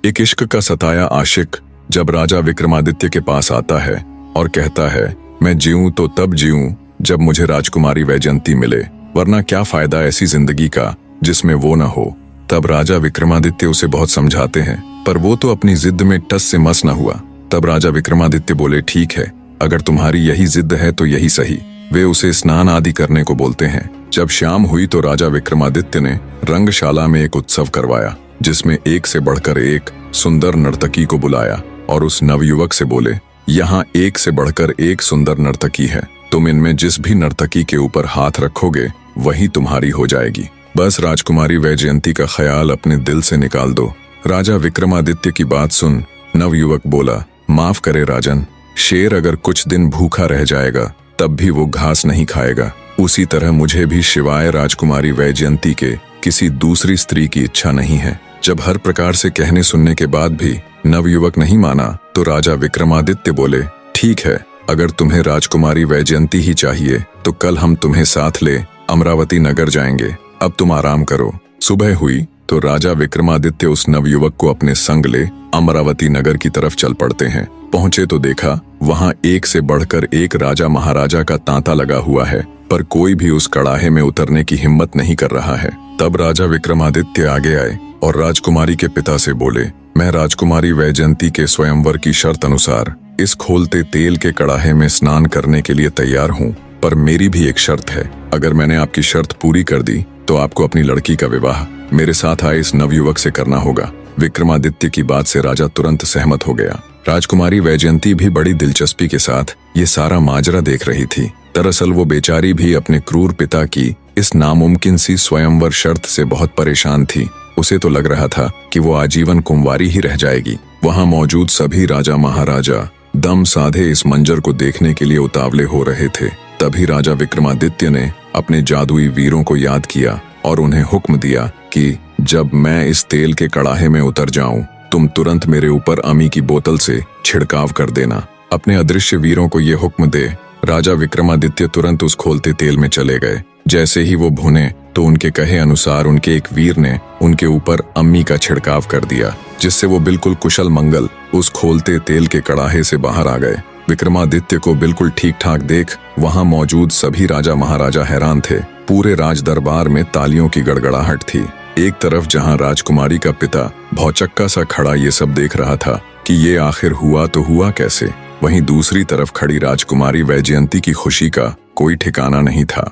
एक इश्क का सताया आशिक जब राजा विक्रमादित्य के पास आता है और कहता है, मैं जीऊं तो तब जीऊं जब मुझे राजकुमारी वैजयंती मिले, वरना क्या फायदा ऐसी जिंदगी का जिसमें वो न हो। तब राजा विक्रमादित्य उसे बहुत समझाते हैं, पर वो तो अपनी जिद में टस से मस न हुआ। तब राजा विक्रमादित्य बोले, ठीक है, अगर तुम्हारी यही जिद है तो यही सही। वे उसे स्नान आदि करने को बोलते हैं। जब शाम हुई तो राजा विक्रमादित्य ने रंगशाला में एक उत्सव करवाया, जिसमें एक से बढ़कर एक सुंदर नर्तकी को बुलाया और उस नवयुवक से बोले, यहाँ एक से बढ़कर एक सुंदर नर्तकी है, तुम इनमें जिस भी नर्तकी के ऊपर हाथ रखोगे वही तुम्हारी हो जाएगी। बस राजकुमारी वैजयंती का ख्याल अपने दिल से निकाल दो। राजा विक्रमादित्य की बात सुन नवयुवक बोला, माफ करे राजन, शेर अगर कुछ दिन भूखा रह जाएगा तब भी वो घास नहीं खाएगा। उसी तरह मुझे भी शिवाय राजकुमारी वैजयंती के किसी दूसरी स्त्री की इच्छा नहीं है। जब हर प्रकार से कहने सुनने के बाद भी नवयुवक नहीं माना तो राजा विक्रमादित्य बोले, ठीक है, अगर तुम्हें राजकुमारी वैजयंती ही चाहिए तो कल हम तुम्हें साथ ले अमरावती नगर जाएंगे। अब तुम आराम करो। सुबह हुई तो राजा विक्रमादित्य उस नवयुवक को अपने संग ले अमरावती नगर की तरफ चल पड़ते हैं। पहुंचे तो देखा वहां एक से बढ़कर एक राजा महाराजा का तांता लगा हुआ है, पर कोई भी उस कड़ाहे में उतरने की हिम्मत नहीं कर रहा है। तब राजा विक्रमादित्य आगे आए और राजकुमारी के पिता से बोले, मैं राजकुमारी वैजयंती के स्वयंवर की शर्त अनुसार इस खोलते तेल के कड़ाहे में स्नान करने के लिए तैयार हूँ, पर मेरी भी एक शर्त है। अगर मैंने आपकी शर्त पूरी कर दी तो आपको अपनी लड़की का विवाह मेरे साथ आए इस नवयुवक से करना होगा। विक्रमादित्य की बात से राजा तुरंत सहमत हो गया। राजकुमारी वैजयंती भी बड़ी दिलचस्पी के साथ ये सारा माजरा देख रही थी। दरअसल वो बेचारी भी अपने क्रूर पिता की इस नामुमकिन सी स्वयंवर शर्त से बहुत परेशान थी। उसे तो लग रहा था कि वो आजीवन कुंवारी ही रह जाएगी। वहां मौजूद सभी राजा महाराजा दम साधे इस मंजर को देखने के लिए उतावले हो रहे थे। तभी राजा विक्रमादित्य ने अपने जादुई वीरों को याद किया और उन्हें हुक्म दिया कि जब मैं इस तेल के कड़ाहे में उतर जाऊं, तुम तुरंत मेरे ऊपर अमी की बोतल से छिड़काव कर देना। अपने अदृश्य वीरों को ये हुक्म दे राजा विक्रमादित्य तुरंत उस खोलते तेल में चले गए। जैसे ही वो भुने तो उनके कहे अनुसार उनके एक वीर ने उनके ऊपर अम्मी का छिड़काव कर दिया, जिससे वो बिल्कुल कुशल मंगल उस खोलते तेल के कड़ाहे से बाहर आ गए। विक्रमादित्य को बिल्कुल ठीक ठाक देख वहां मौजूद सभी राजा महाराजा हैरान थे। पूरे राज दरबार में तालियों की गड़गड़ाहट थी। एक तरफ जहां राजकुमारी का पिता भौचक्का सा खड़ा ये सब देख रहा था कि ये आखिर हुआ तो हुआ कैसे, वहीं दूसरी तरफ खड़ी राजकुमारी वैजयंती की खुशी का कोई ठिकाना नहीं था।